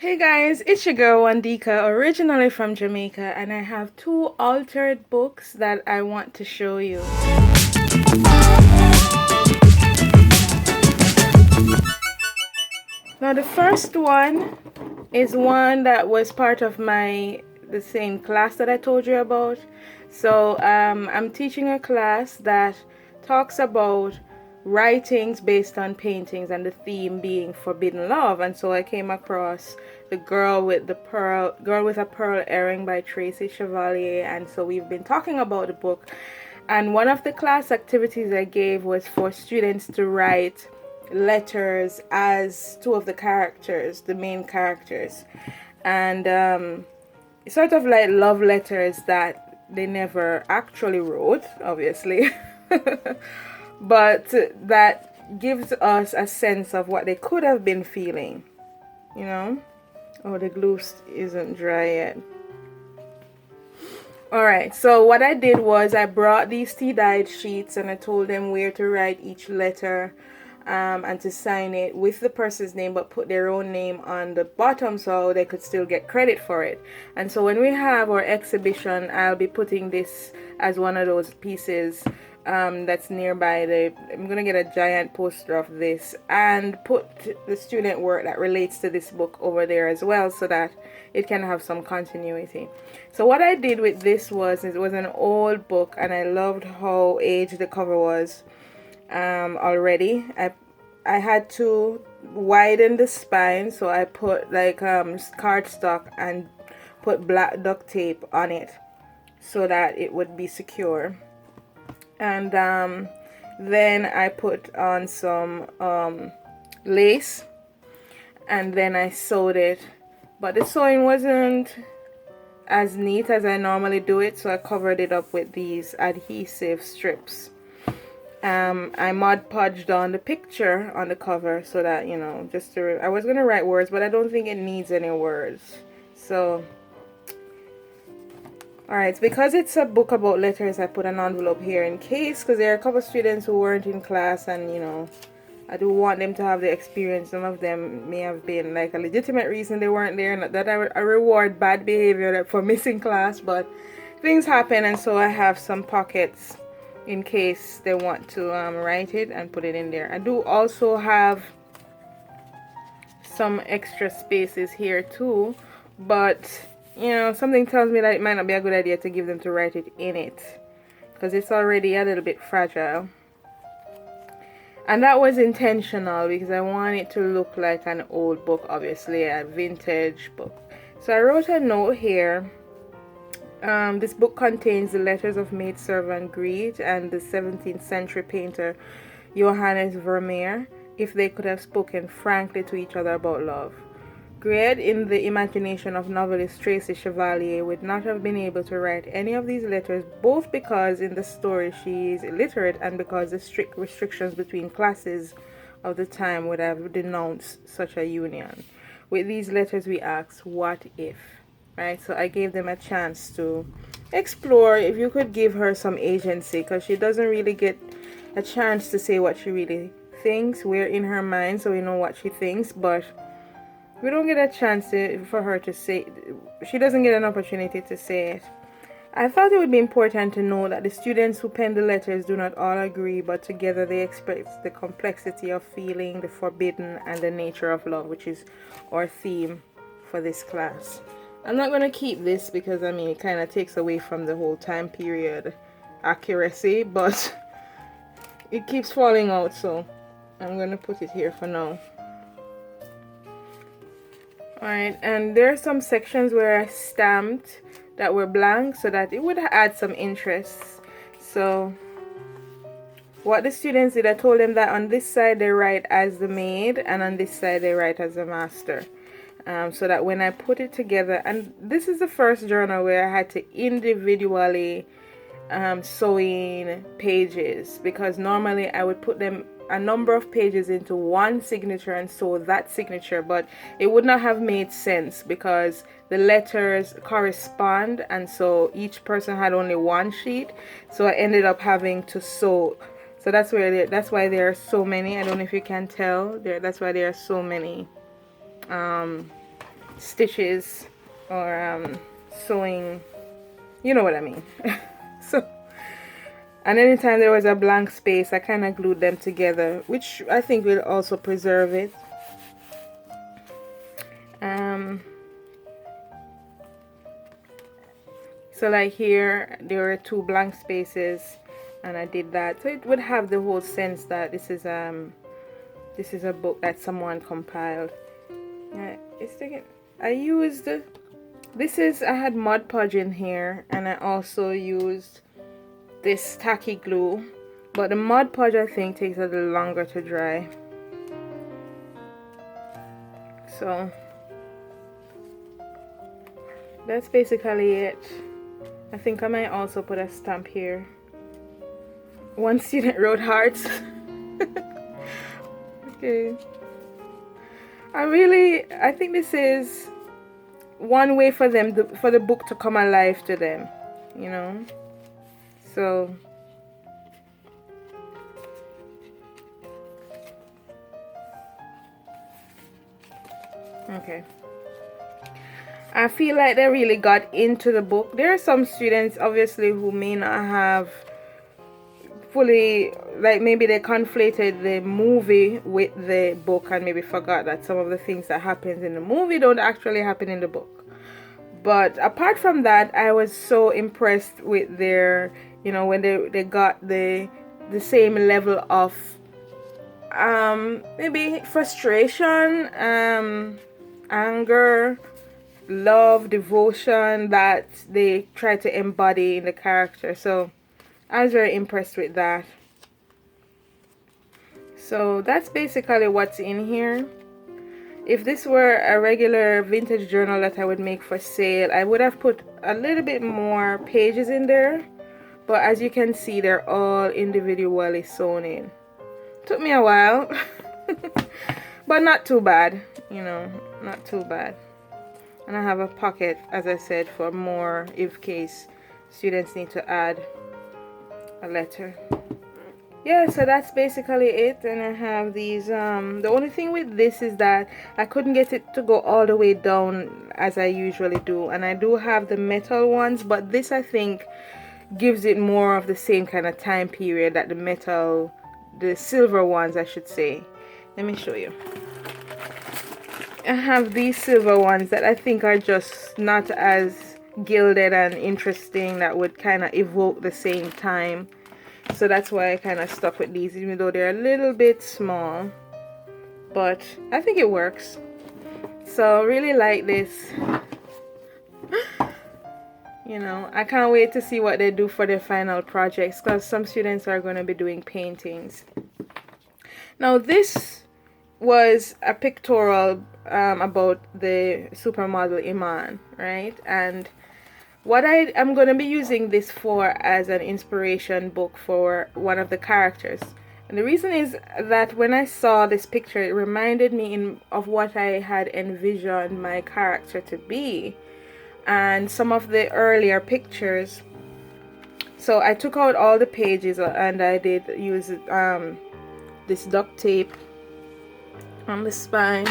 Hey guys, it's your girl Wandika, originally from Jamaica, and I have two altered books that I want to show you. Now the first one is one that was part of the same class that I told you about. So I'm teaching a class that talks about writings based on paintings, and the theme being forbidden love. And so I came across the girl with a pearl earring by Tracey Chevalier, and so we've been talking about the book. And one of the class activities I gave was for students to write letters as two of the main characters, and sort of like love letters that they never actually wrote, obviously, but that gives us a sense of what they could have been feeling, you know? Oh, the glue isn't dry yet. Alright, so what I did was I brought these tea-dyed sheets and I told them where to write each letter and to sign it with the person's name, but put their own name on the bottom so they could still get credit for it. And so when we have our exhibition, I'll be putting this as one of those pieces that's nearby. I'm gonna get a giant poster of this and put the student work that relates to this book over there as well, so that it can have some continuity. So what I did with this was, it was an old book, and I loved how aged the cover was already. I had to widen the spine, so I put like cardstock and put black duct tape on it so that it would be secure. And then I put on some lace, and then I sewed it, but the sewing wasn't as neat as I normally do it, so I covered it up with these adhesive strips. I Mod Podged on the picture on the cover so that, you know, I was gonna write words, but I don't think it needs any words. So alright, because it's a book about letters, I put an envelope here in case, because there are a couple of students who weren't in class, and you know, I do want them to have the experience. Some of them may have been like a legitimate reason they weren't there, not that I reward bad behavior for missing class, but things happen, and so I have some pockets in case they want to write it and put it in there. I do also have some extra spaces here too, but you know, something tells me that it might not be a good idea to give them to write it in it, because it's already a little bit fragile. And that was intentional because I want it to look like an old book, obviously a vintage book. So I wrote a note here. This book contains the letters of maidservant Greed and the 17th century painter Johannes Vermeer, if they could have spoken frankly to each other about love. Greed, in the imagination of novelist Tracey Chevalier, would not have been able to write any of these letters, both because in the story she is illiterate and because the strict restrictions between classes of the time would have denounced such a union. With these letters we ask, what if? Right? So I gave them a chance to explore if you could give her some agency, because she doesn't really get a chance to say what she really thinks. We're in her mind, so we know what she thinks, but we don't get a chance for her to say. She doesn't get an opportunity to say it. I thought it would be important to know that the students who pen the letters do not all agree, but together they express the complexity of feeling, the forbidden, and the nature of love, which is our theme for this class. I'm not going to keep this because, I mean, it kind of takes away from the whole time period accuracy, but it keeps falling out, so I'm going to put it here for now. Alright, and there are some sections where I stamped that were blank so that it would add some interest. So what the students did, I told them that on this side they write as the maid, and on this side they write as the master. So that when I put it together, and this is the first journal where I had to individually sewing pages, because normally I would put them a number of pages into one signature and sew that signature, but it would not have made sense because the letters correspond, and so each person had only one sheet, so I ended up having to sew. So that's why there are so many. I don't know if you can tell there. That's why there are so many stitches or sewing, you know what I mean. So, and anytime there was a blank space, I kind of glued them together, which I think will also preserve it. So like here there were 2 blank spaces, and I did that, so it would have the whole sense that this is a book that someone compiled. It's taking, I used I had Mod Podge in here, and I also used this tacky glue, but the Mod Podge I think takes a little longer to dry. So that's basically it. I think I might also put a stamp here. One student wrote hearts. Okay. I think this is one way for them for the book to come alive to them, you know. So okay. I feel like they really got into the book. There are some students obviously who may not have fully, like maybe they conflated the movie with the book and maybe forgot that some of the things that happens in the movie don't actually happen in the book. But apart from that, I was so impressed with their, you know, when they got the same level of maybe frustration, anger, love, devotion that they try to embody in the character. So I was very impressed with that. So that's basically what's in here. If this were a regular vintage journal that I would make for sale, I would have put a little bit more pages in there, but as you can see, they're all individually sewn in. Took me a while, but not too bad, you know, not too bad. And I have a pocket, as I said, for more if case students need to add a letter. Yeah, so that's basically it. And I have these, the only thing with this is that I couldn't get it to go all the way down as I usually do, and I do have the metal ones, but this I think gives it more of the same kind of time period that the silver ones I should say. Let me show you. I have these silver ones that I think are just not as gilded and interesting, that would kind of evoke the same time. So that's why I kind of stuck with these, even though they're a little bit small, but I think it works. So really like this. You know, I can't wait to see what they do for their final projects, because some students are going to be doing paintings. Now this was a pictorial about the supermodel Iman, right? And what I am going to be using this for as an inspiration book for one of the characters. And the reason is that when I saw this picture, it reminded me of what I had envisioned my character to be, and some of the earlier pictures. So I took out all the pages, and I did use this duct tape on the spine,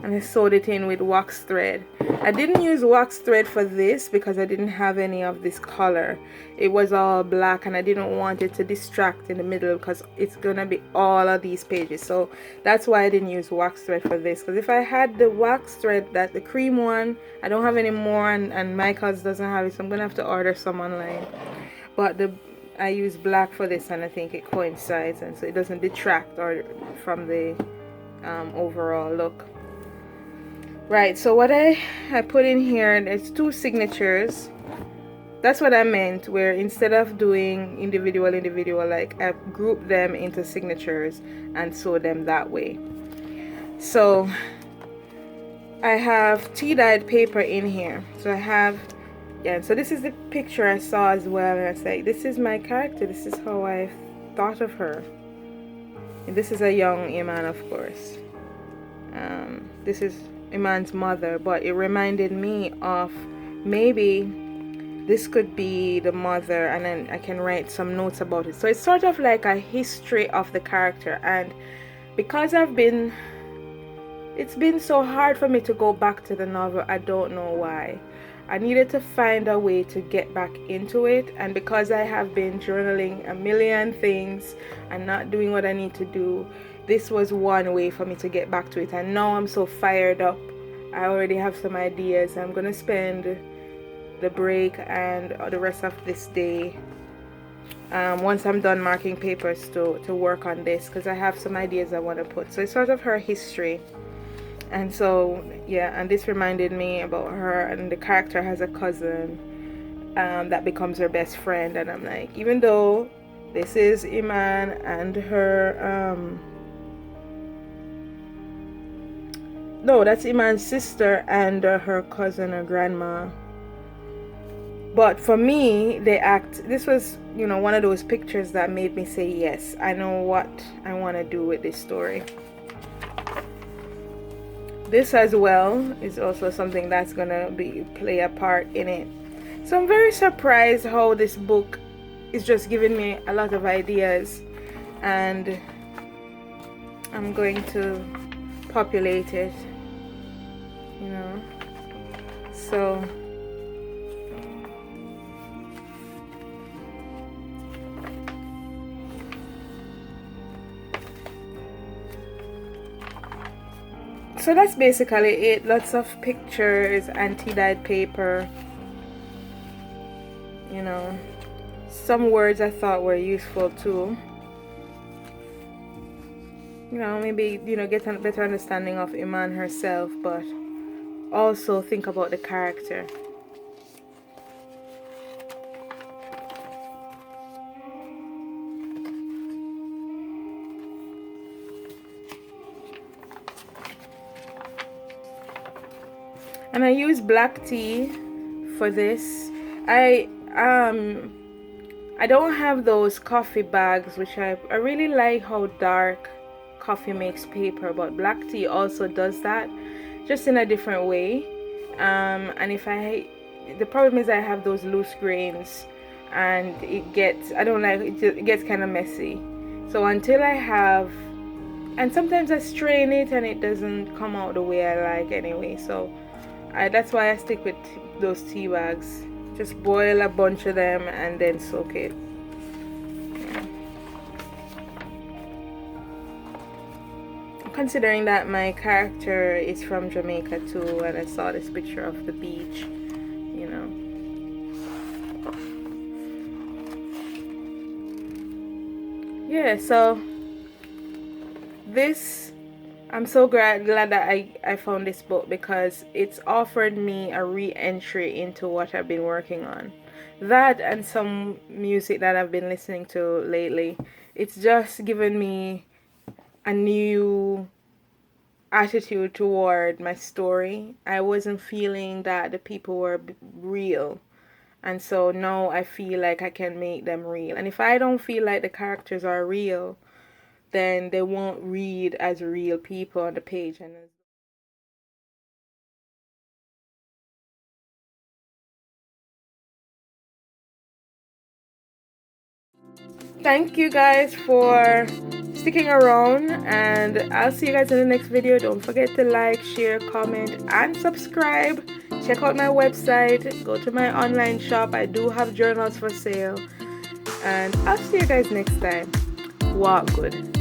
and I sewed it in with wax thread. I didn't use wax thread for this because I didn't have any of this color. It was all black, and I didn't want it to distract in the middle because it's gonna be all of these pages. So that's why I didn't use wax thread for this, because if I had the wax thread, that the cream one, I don't have any more, and Michael's doesn't have it, so I'm gonna have to order some online. But I use black for this, and I think it coincides, and so it doesn't detract from the overall look. Right, so what I put in here, there's 2 signatures. That's what I meant, where instead of doing individual, like I grouped them into signatures and sew them that way. So I have tea-dyed paper in here. So I have, yeah, so this is the picture I saw as well, and I was like, this is my character, this is how I thought of her. And this is a young Iman, of course. This is Iman's mother, but it reminded me of maybe this could be the mother, and then I can write some notes about it. So it's sort of like a history of the character, and because I've been it's been so hard for me to go back to the novel. I don't know why. I needed to find a way to get back into it, and because I have been journaling a million things and not doing what I need to do, this was one way for me to get back to it. And now I'm so fired up. I already have some ideas. I'm gonna spend the break and the rest of this day, once I'm done marking papers, to work on this, because I have some ideas I want to put. So it's sort of her history. And so, yeah, and this reminded me about her, and the character has a cousin that becomes her best friend. And I'm like, even though this is Iman and her, no, that's Iman's sister and her cousin or grandma. But for me, this was, one of those pictures that made me say, yes, I know what I want to do with this story. This as well is also something that's gonna play a part in it. So I'm very surprised how this book is just giving me a lot of ideas, and I'm going to populate it, so that's basically it. Lots of pictures, anti-dyed paper, some words I thought were useful too, maybe get a better understanding of Iman herself, but also think about the character. And I use black tea for this. I don't have those coffee bags, which I really like how dark coffee makes paper, but black tea also does that, just in a different way. And the problem is I have those loose grains, and it gets kind of messy. So until I have, and sometimes I strain it and it doesn't come out the way I like anyway. So that's why I stick with those tea bags. Just boil a bunch of them and then soak it. Considering that my character is from Jamaica too, and I saw this picture of the beach, Yeah, so this, I'm so glad that I found this book, because it's offered me a re-entry into what I've been working on. That and some music that I've been listening to lately. It's just given me a new attitude toward my story. I wasn't feeling that the people were real. And so now I feel like I can make them real. And if I don't feel like the characters are real, then they won't read as real people on the page. And thank you guys for sticking around, and I'll see you guys in the next video. Don't forget to like, share, comment, and subscribe. Check out my website. Go to my online shop. I do have journals for sale. And I'll see you guys next time. Walk good.